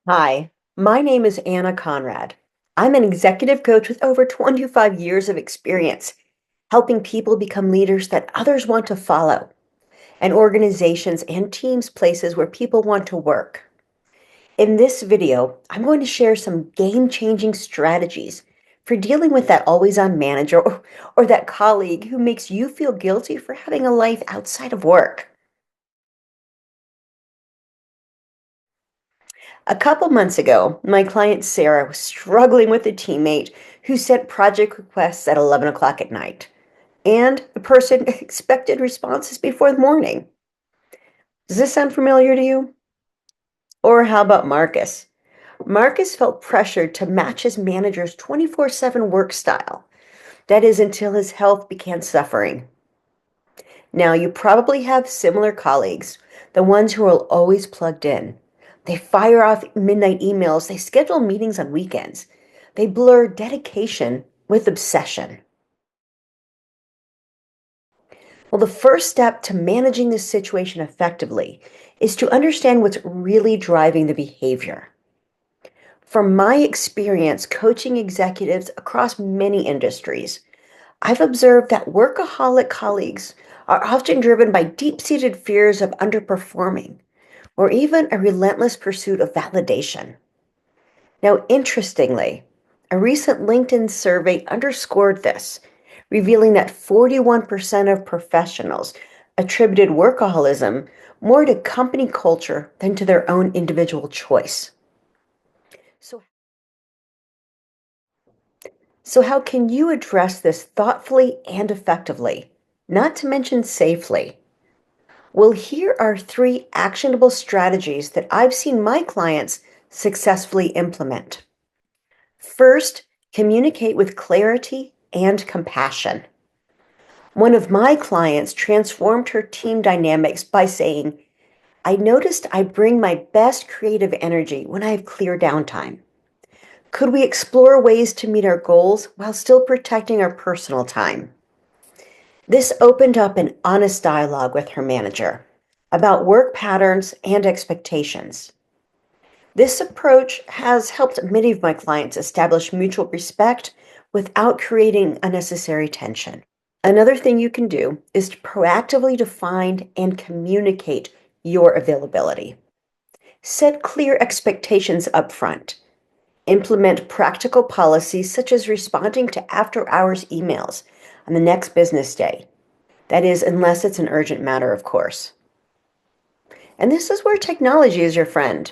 Hi, my name is Anna Conrad. I'm an executive coach with over 25 years of experience helping people become leaders that others want to follow, and organizations and teams places where people want to work. In this video, I'm going to share some game-changing strategies for dealing with that always-on manager or that colleague who makes you feel guilty for having a life outside of work. A couple months ago, my client Sarah was struggling with a teammate who sent project requests at 11 o'clock at night, and the person expected responses before the morning. Does this sound familiar to you? Or how about Marcus? Marcus felt pressured to match his manager's 24/7 work style. That is until his health began suffering. Now, you probably have similar colleagues, the ones who are always plugged in. They fire off midnight emails, they schedule meetings on weekends. They blur dedication with obsession. Well, the first step to managing this situation effectively is to understand what's really driving the behavior. From my experience coaching executives across many industries, I've observed that workaholic colleagues are often driven by deep-seated fears of underperforming or even a relentless pursuit of validation. Now, interestingly, a recent LinkedIn survey underscored this, revealing that 41% of professionals attributed workaholism more to company culture than to their own individual choice. So, so how can you address this thoughtfully and effectively, not to mention safely? Well, here are three actionable strategies that I've seen my clients successfully implement. First, communicate with clarity and compassion. One of my clients transformed her team dynamics by saying, I noticed I bring my best creative energy when I have clear downtime. Could we explore ways to meet our goals while still protecting our personal time? This opened up an honest dialogue with her manager about work patterns and expectations. This approach has helped many of my clients establish mutual respect without creating unnecessary tension. Another thing you can do is to proactively define and communicate your availability. Set clear expectations up front. Implement practical policies such as responding to after hours emails on the next business day. That is, unless it's an urgent matter, of course. And this is where technology is your friend.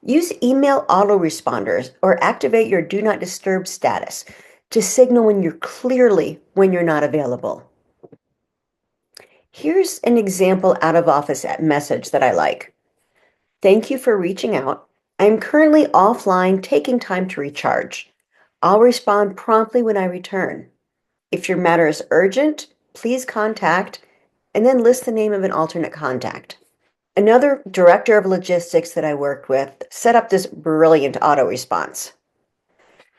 Use email autoresponders or activate your do not disturb status to signal when you're not available. Here's an example out of office message that I like. Thank you for reaching out. I'm currently offline taking time to recharge. I'll respond promptly when I return. If your matter is urgent, please contact and then list the name of an alternate contact. Another director of logistics that I worked with set up this brilliant auto response.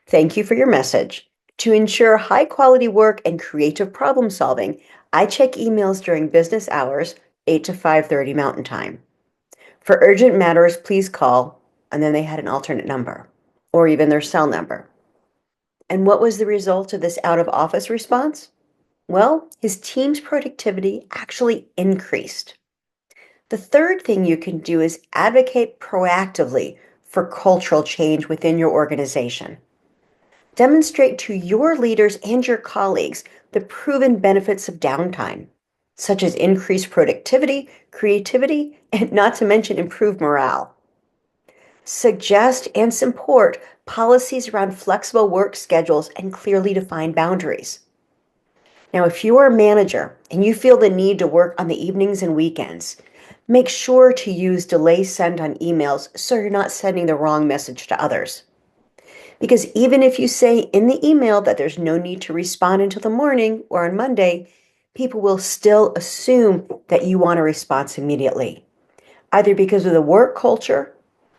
Thank you for your message. To ensure high quality work and creative problem solving, I check emails during business hours, 8 to 5:30 Mountain Time. For urgent matters, please call, and then they had an alternate number, or even their cell number. And what was the result of this out of office response? Well, his team's productivity actually increased. The third thing you can do is advocate proactively for cultural change within your organization. Demonstrate to your leaders and your colleagues the proven benefits of downtime, such as increased productivity, creativity, and not to mention improved morale. Suggest and support policies around flexible work schedules and clearly defined boundaries. Now, if you are a manager and you feel the need to work on the evenings and weekends, make sure to use delay send on emails so you're not sending the wrong message to others. Because even if you say in the email that there's no need to respond until the morning or on Monday, people will still assume that you want a response immediately, either because of the work culture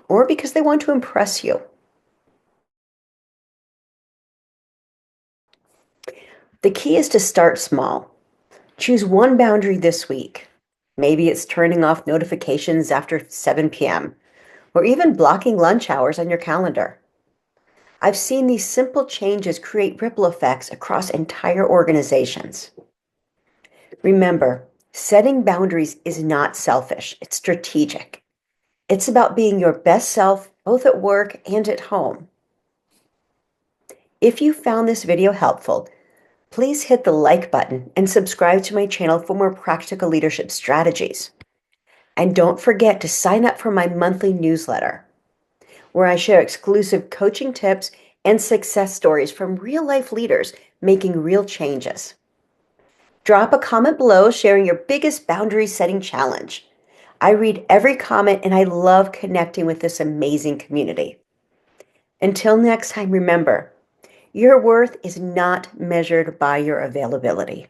or because they want to impress you. The key is to start small. Choose one boundary this week. Maybe it's turning off notifications after 7 p.m. or even blocking lunch hours on your calendar. I've seen these simple changes create ripple effects across entire organizations. Remember, setting boundaries is not selfish, it's strategic. It's about being your best self, both at work and at home. If you found this video helpful, please hit the like button and subscribe to my channel for more practical leadership strategies. And don't forget to sign up for my monthly newsletter, where I share exclusive coaching tips and success stories from real-life leaders making real changes. Drop a comment below sharing your biggest boundary setting challenge. I read every comment and I love connecting with this amazing community. Until next time, remember, your worth is not measured by your availability.